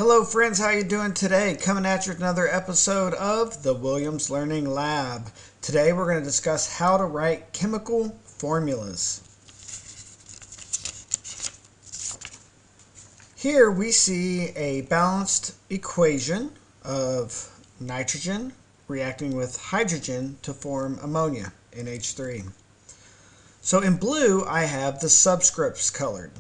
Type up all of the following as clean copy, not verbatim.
Hello friends, how you doing today? Coming at you with another episode of the Williams Learning Lab. Today we're going to discuss how to write chemical formulas. Here we see a balanced equation of nitrogen reacting with hydrogen to form ammonia, NH3. So in blue I have the subscripts colored.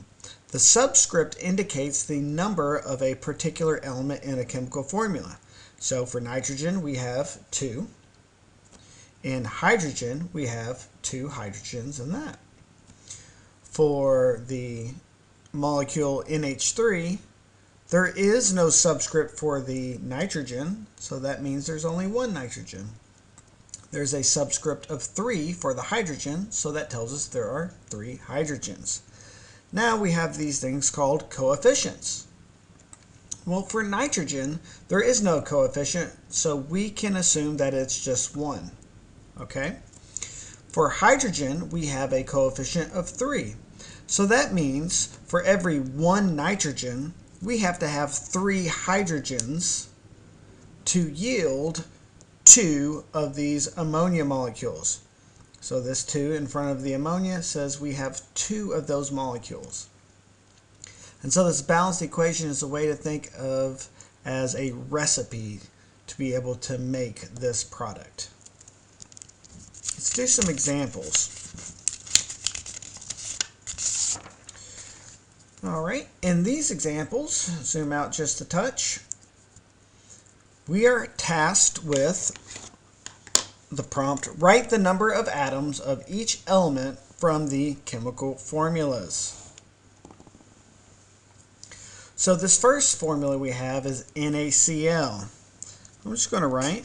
The subscript indicates the number of a particular element in a chemical formula. So for nitrogen we have 2. In hydrogen we have 2 hydrogens in that. For the molecule NH3, there is no subscript for the nitrogen, so that means there's only 1 nitrogen. There's a subscript of 3 for the hydrogen, so that tells us there are 3 hydrogens. Now we have these things called coefficients. Well, for nitrogen, there is no coefficient, so we can assume that it's just 1. Okay? For hydrogen, we have a coefficient of 3. So that means for every 1 nitrogen, we have to have 3 hydrogens to yield 2 of these ammonia molecules. So this 2 in front of the ammonia says we have 2 of those molecules. And so this balanced equation is a way to think of as a recipe to be able to make this product. Let's do some examples. Alright, in these examples, zoom out just a touch, we are tasked with the prompt, write the number of atoms of each element from the chemical formulas. So this first formula we have is NaCl. I'm just going to write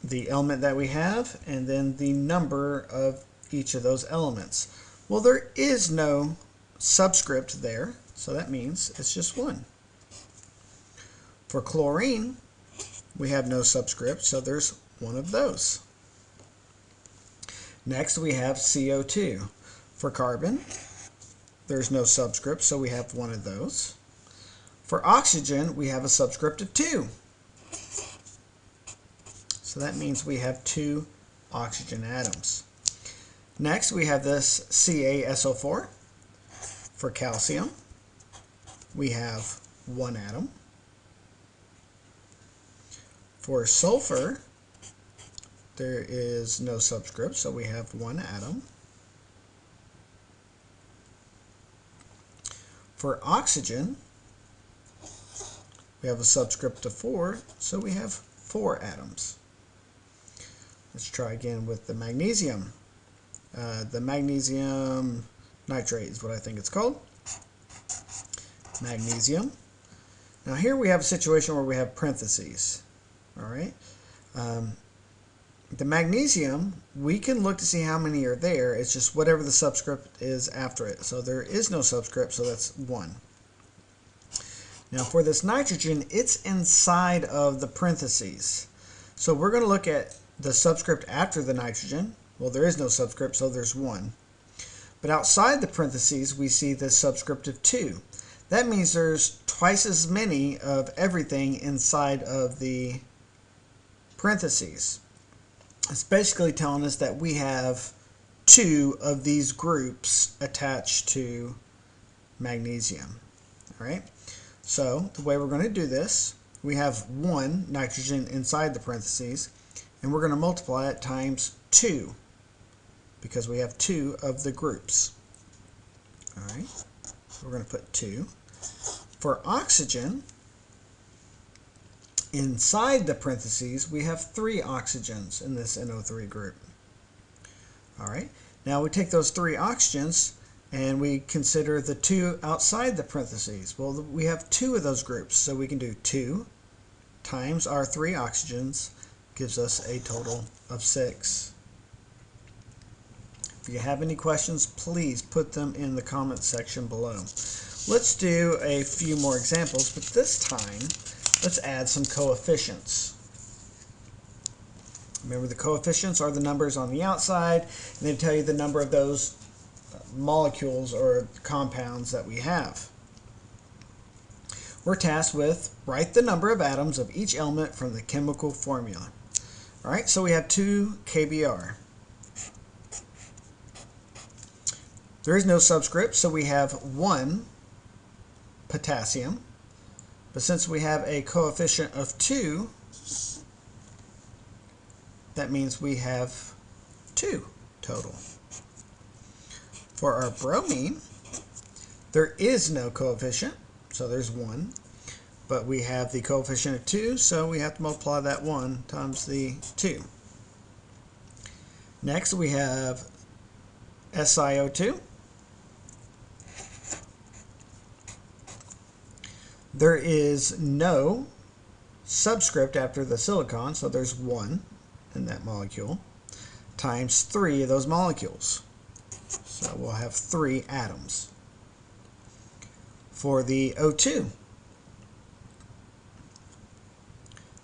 the element that we have and then the number of each of those elements. Well, there is no subscript there, so that means it's just 1. For chlorine, we have no subscript, so there's 1 of those. Next we have CO2. For carbon, there's no subscript, so we have 1 of those. For oxygen, we have a subscript of 2. So that means we have 2 oxygen atoms. Next we have this CaSO₄. For calcium, we have 1 atom. For sulfur, there is no subscript, so we have 1 atom. For oxygen, we have a subscript of 4, so we have 4 atoms. Let's try again with the magnesium. The magnesium nitrate is what I think it's called. Magnesium. Now here we have a situation where we have parentheses. All right. The magnesium, we can look to see how many are there. It's just whatever the subscript is after it. So there is no subscript, so that's 1. Now for this nitrogen, it's inside of the parentheses. So we're going to look at the subscript after the nitrogen. Well, there is no subscript, so there's 1. But outside the parentheses, we see the subscript of 2. That means there's twice as many of everything inside of the parentheses. It's basically telling us that we have 2 of these groups attached to magnesium. All right. So the way we're going to do this, we have 1 nitrogen inside the parentheses, and we're going to multiply it times 2 because we have 2 of the groups. All right. So we're going to put 2. For oxygen, inside the parentheses, we have 3 oxygens in this NO3 group. All right. Now we take those 3 oxygens and we consider the 2 outside the parentheses. Well, we have 2 of those groups, so we can do 2 times our 3 oxygens gives us a total of 6. If you have any questions, please put them in the comment section below. Let's do a few more examples, but this time let's add some coefficients. Remember, the coefficients are the numbers on the outside, and they tell you the number of those molecules or compounds that we have. we're tasked with write the number of atoms of each element from the chemical formula. All right, so we have 2 KBr. There is no subscript, so we have 1 potassium. But since we have a coefficient of 2, that means we have 2 total. For our bromine, there is no coefficient, so there's 1. But we have the coefficient of 2, so we have to multiply that 1 times the 2. Next, we have SiO2. There is no subscript after the silicon, so there's 1 in that molecule, times 3 of those molecules. So we'll have 3 atoms. For the O2,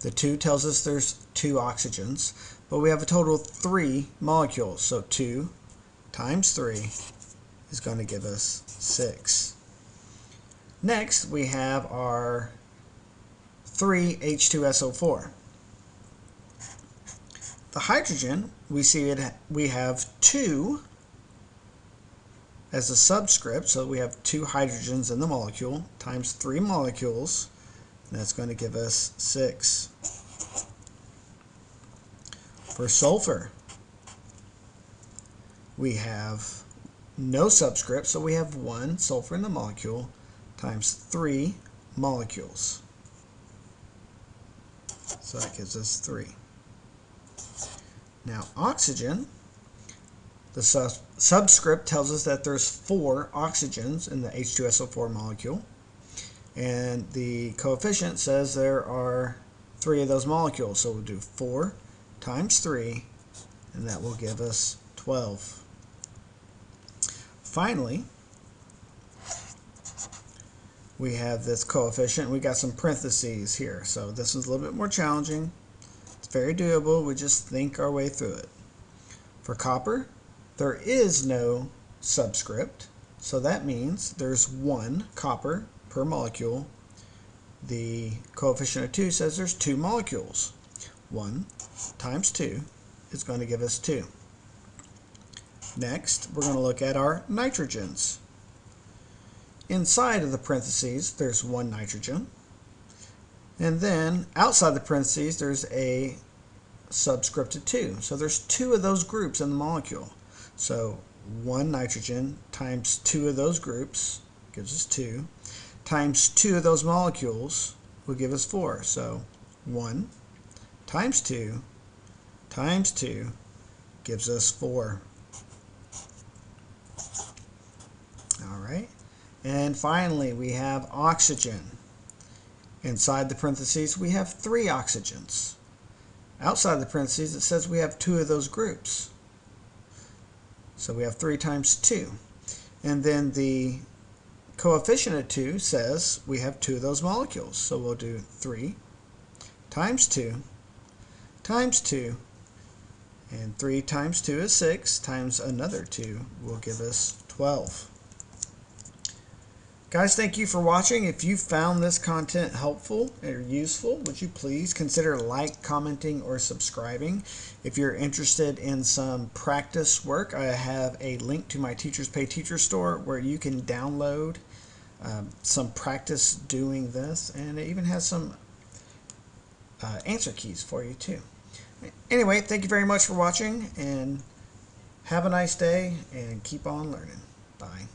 the 2 tells us there's 2 oxygens, but we have a total of 3 molecules. So 2 times 3 is going to give us 6. Next, we have our 3H2SO4. The hydrogen, we see we have 2 as a subscript, so we have 2 hydrogens in the molecule, times 3 molecules, and that's going to give us 6. For sulfur, we have no subscript, so we have 1 sulfur in the molecule, times 3 molecules. So that gives us 3. Now oxygen, the subscript tells us that there's 4 oxygens in the H2SO4 molecule, and the coefficient says there are 3 of those molecules, so we'll do 4 times 3, and that will give us 12. Finally, we have this coefficient. We got some parentheses here, so this is a little bit more challenging. It's very doable. We just think our way through it. For copper, there is no subscript, so that means there's 1 copper per molecule. The coefficient of 2 says there's 2 molecules. 1 times 2 is going to give us 2. Next, we're going to look at our nitrogens. Inside of the parentheses, there's 1 nitrogen. And then outside the parentheses, there's a subscript of 2. So there's 2 of those groups in the molecule. So 1 nitrogen times 2 of those groups gives us 2. Times 2 of those molecules will give us 4. So 1 times 2 times 2 gives us 4. All right. And finally, we have oxygen. Inside the parentheses, we have 3 oxygens. Outside the parentheses, it says we have 2 of those groups. So we have 3 times 2. And then the coefficient of 2 says we have 2 of those molecules. So we'll do 3 times 2 times 2. And 3 times 2 is 6, times another 2 will give us 12. Guys, thank you for watching. If you found this content helpful or useful, would you please consider commenting, or subscribing? If you're interested in some practice work, I have a link to my Teachers Pay Teacher store where you can download some practice doing this, and it even has some answer keys for you too. Anyway, thank you very much for watching, and have a nice day, and keep on learning. Bye.